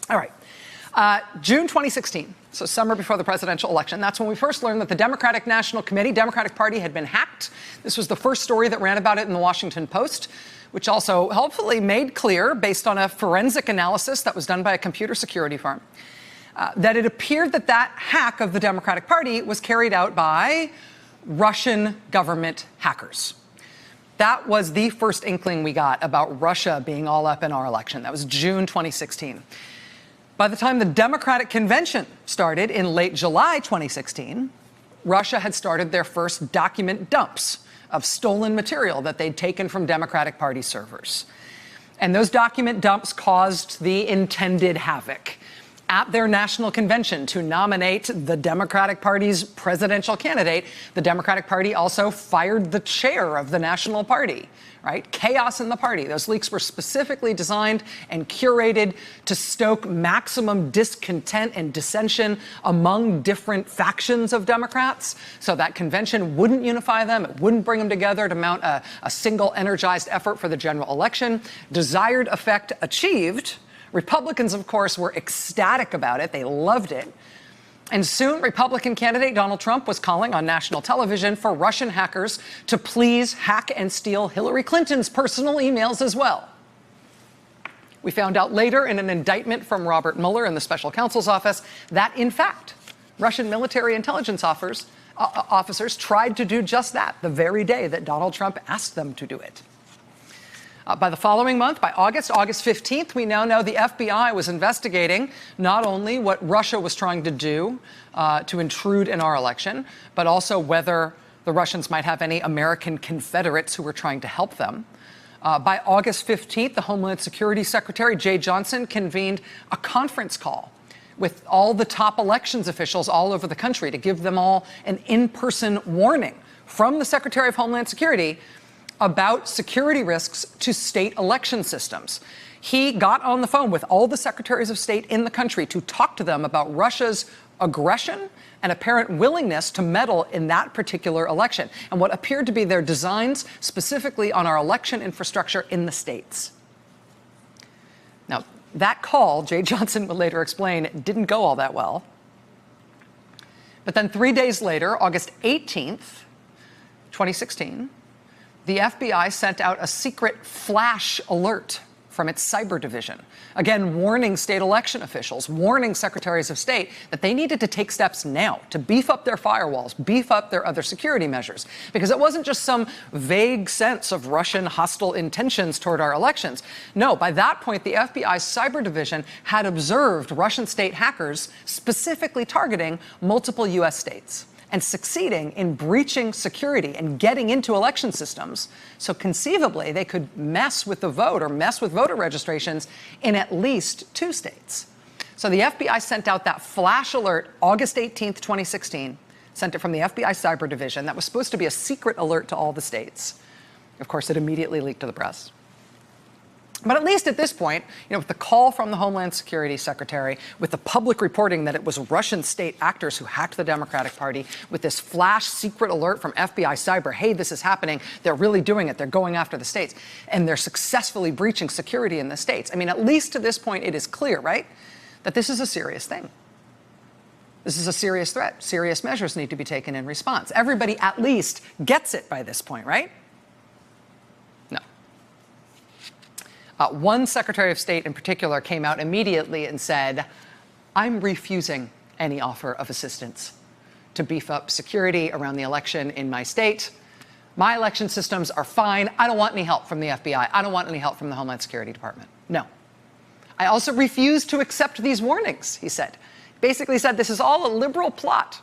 All right. June 2016, so summer before the presidential election, that's when we first learned that the Democratic National Committee, Democratic Party, had been hacked. This was the first story that ran about it in the Washington Post, which also helpfully made clear, based on a forensic analysis that was done by a computer security firm, that it appeared that that hack of the Democratic Party was carried out by Russian government hackers. That was the first inkling we got about Russia being all up in our election. That was June 2016. By the time the Democratic Convention started in late July 2016, Russia had started their first document dumps of stolen material that they'd taken from Democratic Party servers. And those document dumps caused the intended havoc. At their national convention to nominate the Democratic Party's presidential candidate, the Democratic Party also fired the chair of the National Party, right? Chaos in the party. Those leaks were specifically designed and curated to stoke maximum discontent and dissension among different factions of Democrats, so that convention wouldn't unify them, it wouldn't bring them together to mount a single energized effort for the general election. Desired effect achieved. Republicans, of course, were ecstatic about it. They loved it. And soon, Republican candidate Donald Trump was calling on national television for Russian hackers to please hack and steal Hillary Clinton's personal emails as well. We found out later in an indictment from Robert Mueller in the special counsel's office that, in fact, Russian military intelligence officers tried to do just that the very day that Donald Trump asked them to do it. By the following month, by August 15th, we now know the FBI was investigating not only what Russia was trying to do to intrude in our election, but also whether the Russians might have any American Confederates who were trying to help them. By August 15th, the Homeland Security Secretary, Jay Johnson, convened a conference call with all the top elections officials all over the country to give them all an in-person warning from the Secretary of Homeland Security about security risks to state election systems. He got on the phone with all the secretaries of state in the country to talk to them about Russia's aggression and apparent willingness to meddle in that particular election and what appeared to be their designs specifically on our election infrastructure in the states. Now, that call, Jay Johnson would later explain, didn't go all that well. But then 3 days later, August 18th, 2016, the FBI sent out a secret flash alert from its cyber division, again, warning state election officials, warning secretaries of state that they needed to take steps now to beef up their firewalls, beef up their other security measures, because it wasn't just some vague sense of Russian hostile intentions toward our elections. No, by that point, the FBI's cyber division had observed Russian state hackers specifically targeting multiple U.S. states and succeeding in breaching security and getting into election systems. So conceivably, they could mess with the vote or mess with voter registrations in at least 2 states. So the FBI sent out that flash alert August 18th, 2016, sent it from the FBI Cyber Division. That was supposed to be a secret alert to all the states. Of course, it immediately leaked to the press. But at least at this point, with the call from the Homeland Security Secretary, with the public reporting that it was Russian state actors who hacked the Democratic Party, with this flash secret alert from FBI Cyber, hey, this is happening, they're really doing it, they're going after the states, and they're successfully breaching security in the states. I mean, at least to this point, it is clear, right, that this is a serious thing. This is a serious threat. Serious measures need to be taken in response. Everybody at least gets it by this point, right? One Secretary of State in particular came out immediately and said, I'm refusing any offer of assistance to beef up security around the election in my state. My election systems are fine. I don't want any help from the FBI. I don't want any help from the Homeland Security Department. No. I also refuse to accept these warnings, he said. Basically said this is all a liberal plot.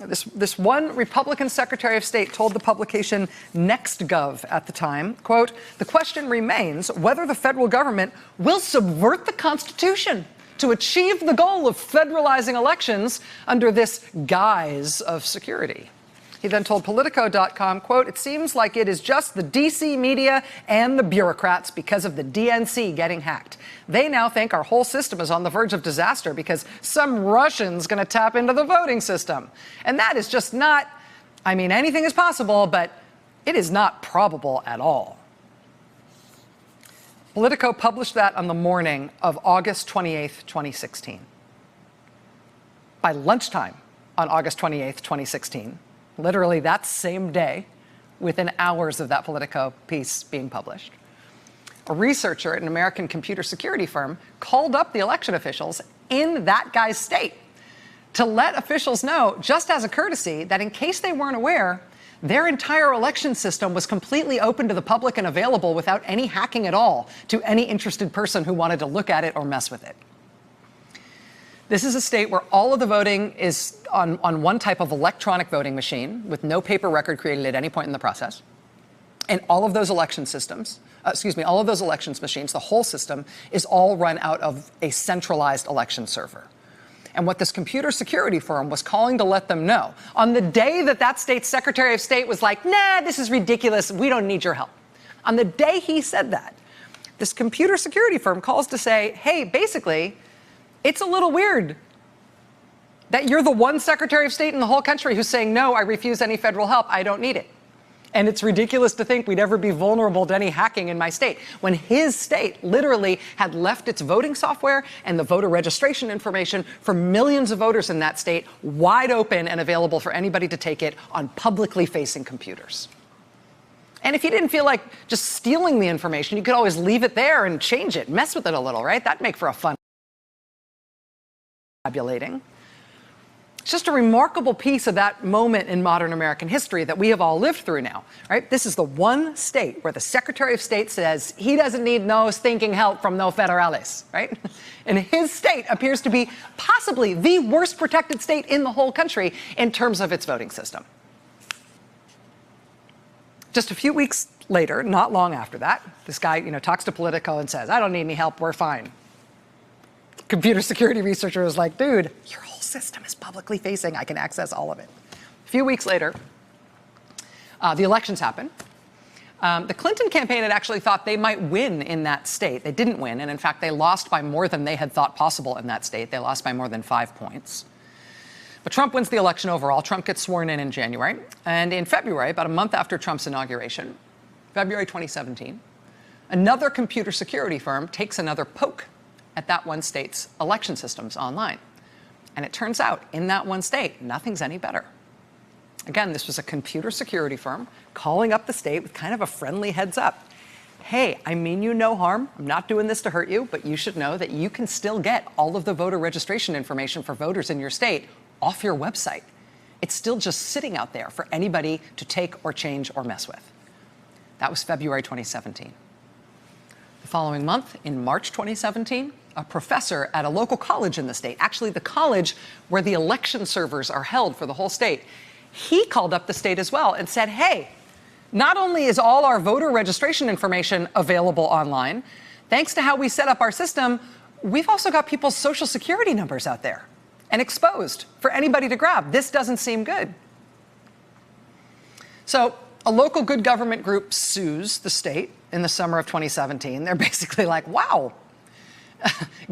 This one Republican Secretary of State told the publication NextGov at the time, quote, the question remains whether the federal government will subvert the Constitution to achieve the goal of federalizing elections under this guise of security. He then told Politico.com, quote, it seems like it is just the D.C. media and the bureaucrats because of the DNC getting hacked. They now think our whole system is on the verge of disaster because some Russian's going to tap into the voting system. And that is just not, I mean, anything is possible, but it is not probable at all. Politico published that on the morning of August 28th, 2016. By lunchtime on August 28th, 2016, literally that same day, within hours of that Politico piece being published, a researcher at an American computer security firm called up the election officials in that guy's state to let officials know, just as a courtesy, that in case they weren't aware, their entire election system was completely open to the public and available without any hacking at all to any interested person who wanted to look at it or mess with it. This is a state where all of the voting is on one type of electronic voting machine with no paper record created at any point in the process. And all of those election systems, all of those elections machines, the whole system is all run out of a centralized election server. And what this computer security firm was calling to let them know, on the day that that state's Secretary of State was like, nah, this is ridiculous, we don't need your help. On the day he said that, this computer security firm calls to say, hey, basically, it's a little weird that you're the one Secretary of State in the whole country who's saying, no, I refuse any federal help, I don't need it. And it's ridiculous to think we'd ever be vulnerable to any hacking in my state, when his state literally had left its voting software and the voter registration information for millions of voters in that state wide open and available for anybody to take it on publicly facing computers. And if you didn't feel like just stealing the information, you could always leave it there and change it, mess with it a little, right? That'd make for a fun tabulating. It's just a remarkable piece of that moment in modern American history that we have all lived through now, right? This is the one state where the Secretary of State says he doesn't need no stinking help from no federales, right? And his state appears to be possibly the worst protected state in the whole country in terms of its voting system. Just a few weeks later, not long after that, this guy, talks to Politico and says, I don't need any help, we're fine. Computer security researcher was like, dude, your whole system is publicly facing. I can access all of it. A few weeks later, the elections happened. The Clinton campaign had actually thought they might win in that state. They didn't win, and in fact, they lost by more than they had thought possible in that state. They lost by more than 5 points. But Trump wins the election overall. Trump gets sworn in January. And in February, about a month after Trump's inauguration, February 2017, another computer security firm takes another poke at that one state's election systems online. And it turns out, in that one state, nothing's any better. Again, this was a computer security firm calling up the state with kind of a friendly heads up. Hey, I mean you no harm. I'm not doing this to hurt you, but you should know that you can still get all of the voter registration information for voters in your state off your website. It's still just sitting out there for anybody to take or change or mess with. That was February 2017. The following month, in March 2017, a professor at a local college in the state, actually the college where the election servers are held for the whole state, he called up the state as well and said, hey, not only is all our voter registration information available online, thanks to how we set up our system, we've also got people's social security numbers out there and exposed for anybody to grab. This doesn't seem good. So a local good government group sues the state in the summer of 2017. They're basically like, wow,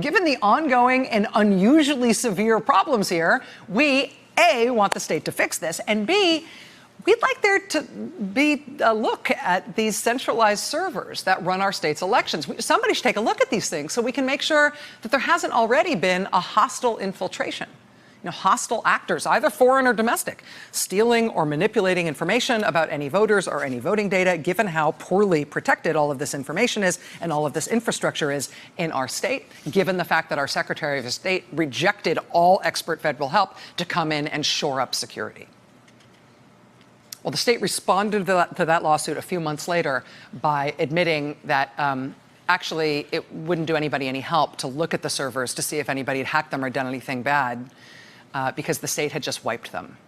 given the ongoing and unusually severe problems here, we, A, want the state to fix this, and B, we'd like there to be a look at these centralized servers that run our state's elections. Somebody should take a look at these things so we can make sure that there hasn't already been a hostile infiltration. Hostile actors, either foreign or domestic, stealing or manipulating information about any voters or any voting data, given how poorly protected all of this information is and all of this infrastructure is in our state, given the fact that our Secretary of State rejected all expert federal help to come in and shore up security. Well, the state responded to that lawsuit a few months later by admitting that actually it wouldn't do anybody any help to look at the servers to see if anybody had hacked them or done anything bad. Because the state had just wiped them.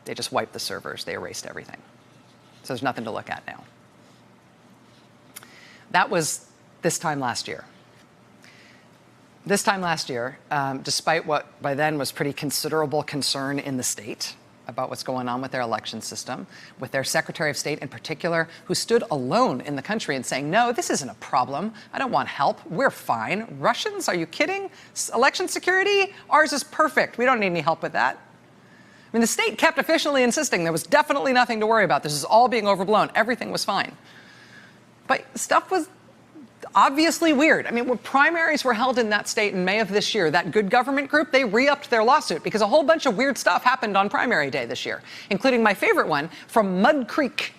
They just wiped the servers. They erased everything. So there's nothing to look at now. That was this time last year. This time last year, despite what by then was pretty considerable concern in the state about what's going on with their election system, with their Secretary of State in particular, who stood alone in the country and saying, no, this isn't a problem. I don't want help. We're fine. Russians? Are you kidding? Election security? Ours is perfect. We don't need any help with that. I mean, the state kept officially insisting there was definitely nothing to worry about. This is all being overblown. Everything was fine. But stuff was Obviously weird. I mean, when primaries were held in that state in May of this year, that Good Government group, they re-upped their lawsuit because a whole bunch of weird stuff happened on primary day this year, including my favorite one from Mud Creek.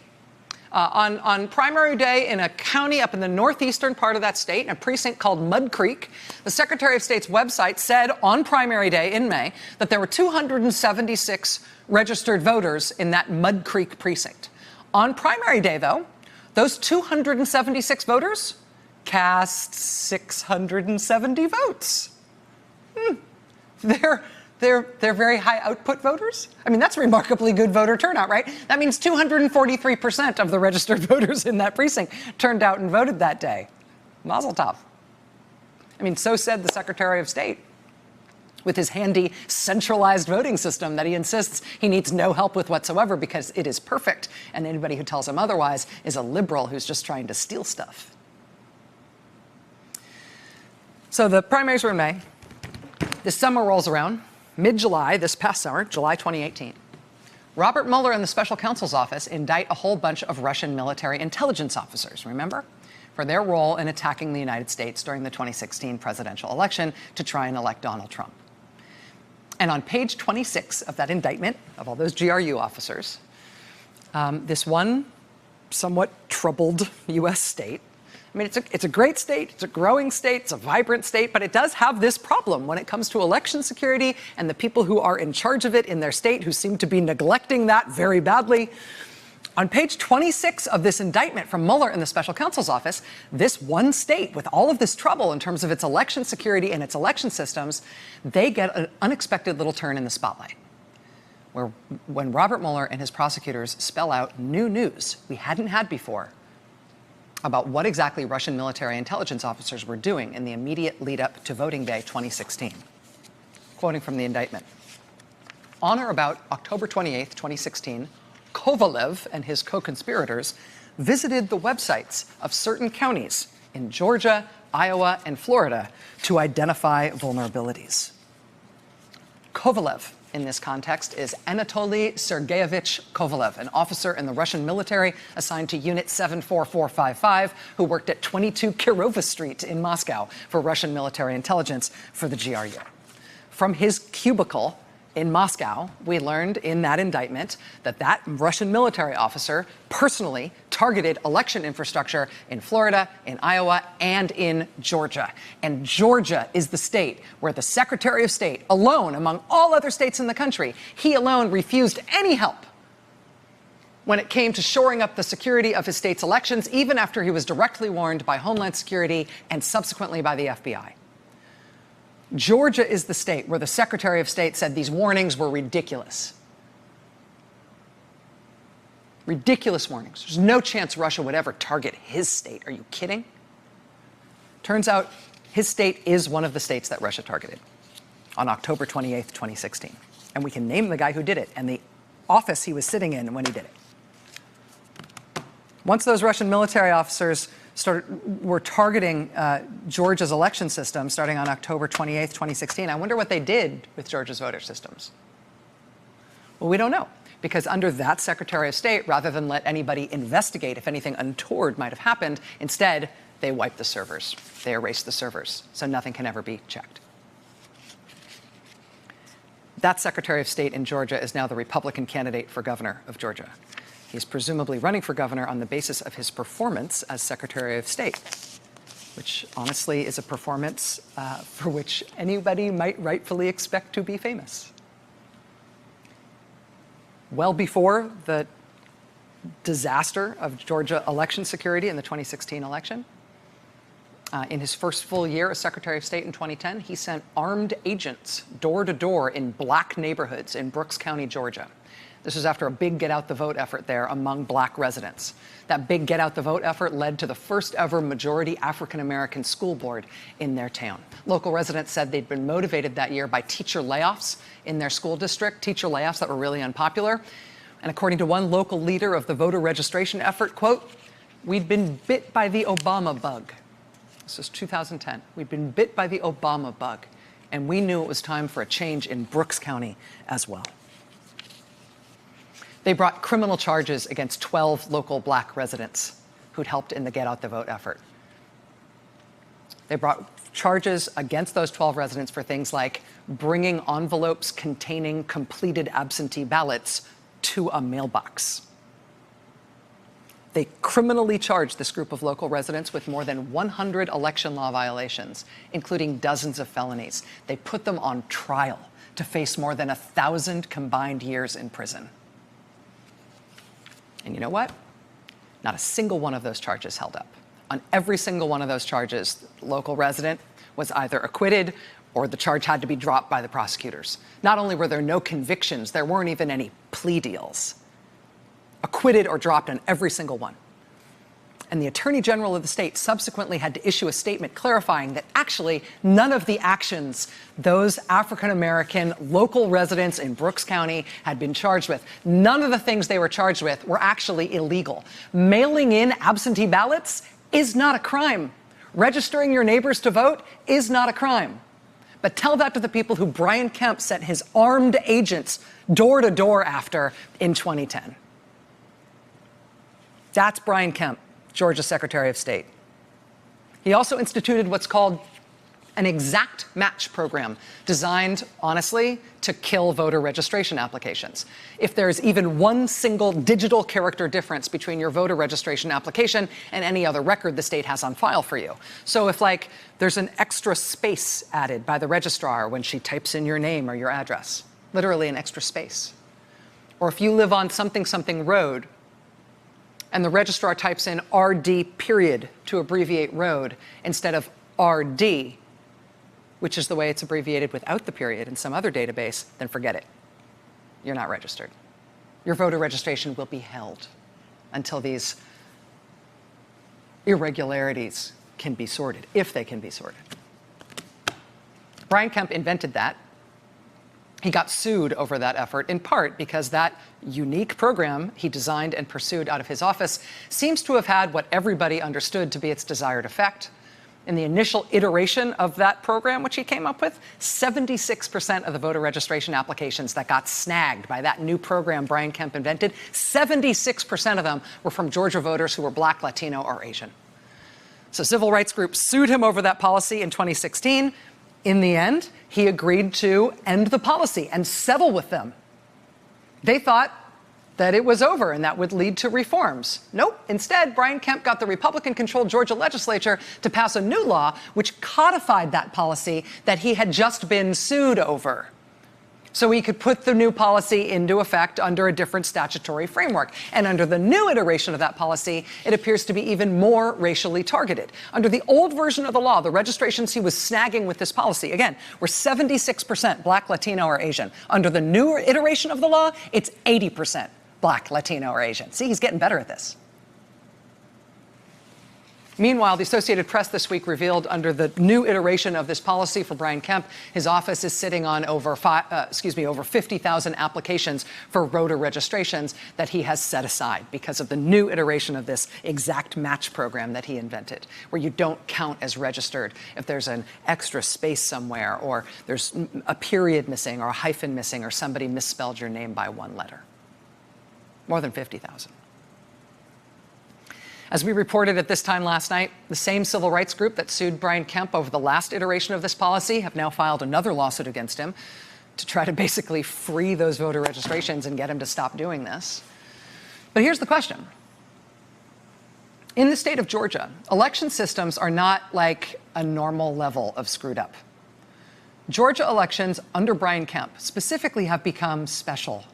On primary day in a county up in the northeastern part of that state, in a precinct called Mud Creek, the Secretary of State's website said on primary day in May that there were 276 registered voters in that Mud Creek precinct. On primary day, though, those 276 voters cast 670 votes. They're very high output voters. I mean, that's remarkably good voter turnout, right? That means 243% of the registered voters in that precinct turned out and voted that day. Mazel tov. I mean, so said the Secretary of State with his handy centralized voting system that he insists he needs no help with whatsoever because it is perfect, and anybody who tells him otherwise is a liberal who's just trying to steal stuff. So the primaries were in May. The summer rolls around. Mid-July, this past summer, July 2018, Robert Mueller and the special counsel's office indict a whole bunch of Russian military intelligence officers, remember, for their role in attacking the United States during the 2016 presidential election to try and elect Donald Trump. And on page 26 of that indictment of all those GRU officers, this one somewhat troubled U.S. state, I mean, it's a great state, it's a growing state, it's a vibrant state, but it does have this problem when it comes to election security and the people who are in charge of it in their state who seem to be neglecting that very badly. On page 26 of this indictment from Mueller and the special counsel's office, this one state with all of this trouble in terms of its election security and its election systems, they get an unexpected little turn in the spotlight. When Robert Mueller and his prosecutors spell out new news we hadn't had before about what exactly Russian military intelligence officers were doing in the immediate lead up to voting day 2016. Quoting from the indictment. On or about October 28th, 2016, Kovalev and his co-conspirators visited the websites of certain counties in Georgia, Iowa, and Florida to identify vulnerabilities. Kovalev in this context is Anatoly Sergeyevich Kovalev, an officer in the Russian military assigned to Unit 74455, who worked at 22 Kirova Street in Moscow for Russian military intelligence for the GRU. From his cubicle in Moscow, we learned in that indictment that that Russian military officer personally targeted election infrastructure in Florida, in Iowa, and in Georgia. And Georgia is the state where the Secretary of State, alone among all other states in the country, he alone refused any help when it came to shoring up the security of his state's elections, even after he was directly warned by Homeland Security and subsequently by the FBI. Georgia is the state where the Secretary of State said these warnings were ridiculous. Ridiculous warnings. There's no chance Russia would ever target his state. Are you kidding? Turns out his state is one of the states that Russia targeted on October 28th, 2016. And we can name the guy who did it and the office he was sitting in when he did it. Once those Russian military officers were targeting Georgia's election system starting on October 28th, 2016. I wonder what they did with Georgia's voter systems. Well, we don't know, because under that Secretary of State, rather than let anybody investigate if anything untoward might have happened, instead, they wiped the servers. They erased the servers, so nothing can ever be checked. That Secretary of State in Georgia is now the Republican candidate for governor of Georgia. He's presumably running for governor on the basis of his performance as Secretary of State, which honestly is a performance for which anybody might rightfully expect to be famous. Well before the disaster of Georgia election security in the 2016 election, in his first full year as Secretary of State in 2010, he sent armed agents door to door in black neighborhoods in Brooks County, Georgia. This was after a big get-out-the-vote effort there among black residents. That big get-out-the-vote effort led to the first ever majority African-American school board in their town. Local residents said they'd been motivated that year by teacher layoffs in their school district, teacher layoffs that were really unpopular. And according to one local leader of the voter registration effort, quote, "We'd been bit by the Obama bug." This was 2010. We'd been bit by the Obama bug, and we knew it was time for a change in Brooks County as well. They brought criminal charges against 12 local black residents who'd helped in the Get Out the Vote effort. They brought charges against those 12 residents for things like bringing envelopes containing completed absentee ballots to a mailbox. They criminally charged this group of local residents with more than 100 election law violations, including dozens of felonies. They put them on trial to face more than 1,000 combined years in prison. And you know what? Not a single one of those charges held up. On every single one of those charges, the local resident was either acquitted or the charge had to be dropped by the prosecutors. Not only were there no convictions, there weren't even any plea deals. Acquitted or dropped on every single one. And the Attorney General of the state subsequently had to issue a statement clarifying that actually none of the actions those African-American local residents in Brooks County had been charged with, none of the things they were charged with were actually illegal. Mailing in absentee ballots is not a crime. Registering your neighbors to vote is not a crime. But tell that to the people who Brian Kemp sent his armed agents door to door after in 2010. That's Brian Kemp, Georgia's Secretary of State. He also instituted what's called an exact match program designed, honestly, to kill voter registration applications. If there's even one single digital character difference between your voter registration application and any other record the state has on file for you. So if, like, there's an extra space added by the registrar when she types in your name or your address, literally an extra space. Or if you live on something road, and the registrar types in RD period to abbreviate road instead of RD, which is the way it's abbreviated without the period in some other database, then forget it. You're not registered. Your voter registration will be held until these irregularities can be sorted, if they can be sorted. Brian Kemp invented that. He got sued over that effort, in part because that unique program he designed and pursued out of his office seems to have had what everybody understood to be its desired effect. In the initial iteration of that program, which he came up with, 76% of the voter registration applications that got snagged by that new program Brian Kemp invented, 76% of them were from Georgia voters who were Black, Latino, or Asian. So civil rights groups sued him over that policy in 2016. In the end, he agreed to end the policy and settle with them. They thought that it was over and that would lead to reforms. Nope. Instead, Brian Kemp got the Republican-controlled Georgia legislature to pass a new law which codified that policy that he had just been sued over, so he could put the new policy into effect under a different statutory framework. And under the new iteration of that policy, it appears to be even more racially targeted. Under the old version of the law, the registrations he was snagging with this policy, again, were 76% Black, Latino, or Asian. Under the new iteration of the law, it's 80% Black, Latino, or Asian. See, he's getting better at this. Meanwhile, the Associated Press this week revealed under the new iteration of this policy for Brian Kemp, his office is sitting on over 50,000 applications for voter registrations that he has set aside because of the new iteration of this exact match program that he invented, where you don't count as registered if there's an extra space somewhere or there's a period missing or a hyphen missing or somebody misspelled your name by one letter. More than 50,000. As we reported at this time last night, the same civil rights group that sued Brian Kemp over the last iteration of this policy have now filed another lawsuit against him to try to basically free those voter registrations and get him to stop doing this. But here's the question. In the state of Georgia, election systems are not like a normal level of screwed up. Georgia elections under Brian Kemp specifically have become special,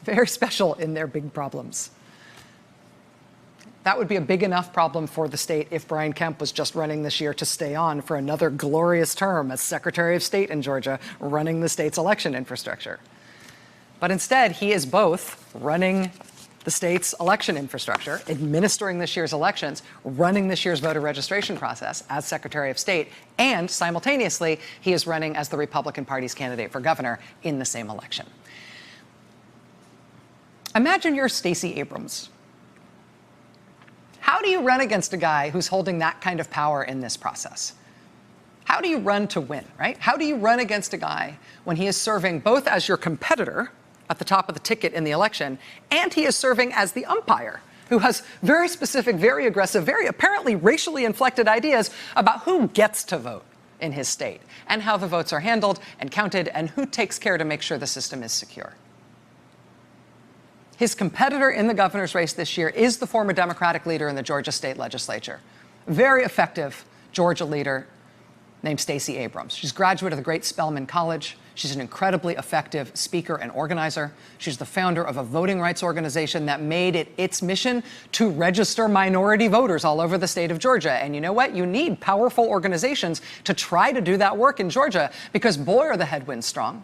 very special in their big problems. That would be a big enough problem for the state if Brian Kemp was just running this year to stay on for another glorious term as Secretary of State in Georgia, running the state's election infrastructure. But instead, he is both running the state's election infrastructure, administering this year's elections, running this year's voter registration process as Secretary of State, and simultaneously, he is running as the Republican Party's candidate for governor in the same election. Imagine you're Stacey Abrams. How do you run against a guy who's holding that kind of power in this process? How do you run to win, right? How do you run against a guy when he is serving both as your competitor at the top of the ticket in the election, and he is serving as the umpire who has very specific, very aggressive, very apparently racially inflected ideas about who gets to vote in his state and how the votes are handled and counted and who takes care to make sure the system is secure. His competitor in the governor's race this year is the former Democratic leader in the Georgia state legislature. Very effective Georgia leader named Stacey Abrams. She's a graduate of the great Spelman College. She's an incredibly effective speaker and organizer. She's the founder of a voting rights organization that made it its mission to register minority voters all over the state of Georgia. And you know what? You need powerful organizations to try to do that work in Georgia because, boy, are the headwinds strong.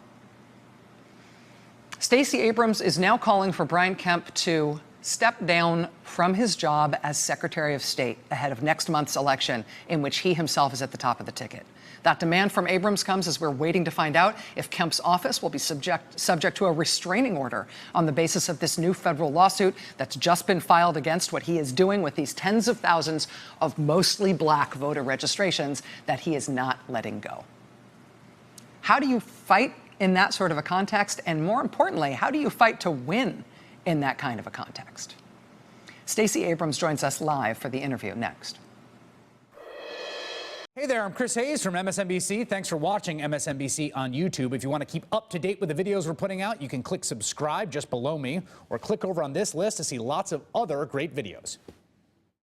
Stacey Abrams is now calling for Brian Kemp to step down from his job as Secretary of State ahead of next month's election, in which he himself is at the top of the ticket. That demand from Abrams comes as we're waiting to find out if Kemp's office will be subject to a restraining order on the basis of this new federal lawsuit that's just been filed against what he is doing with these tens of thousands of mostly black voter registrations that he is not letting go. How do you fight in that sort of a context? And more importantly, how do you fight to win in that kind of a context? Stacey Abrams joins us live for the interview next. Hey there, I'm Chris Hayes from MSNBC. Thanks for watching MSNBC on YouTube. If you want to keep up to date with the videos we're putting out, you can click subscribe just below me or click over on this list to see lots of other great videos.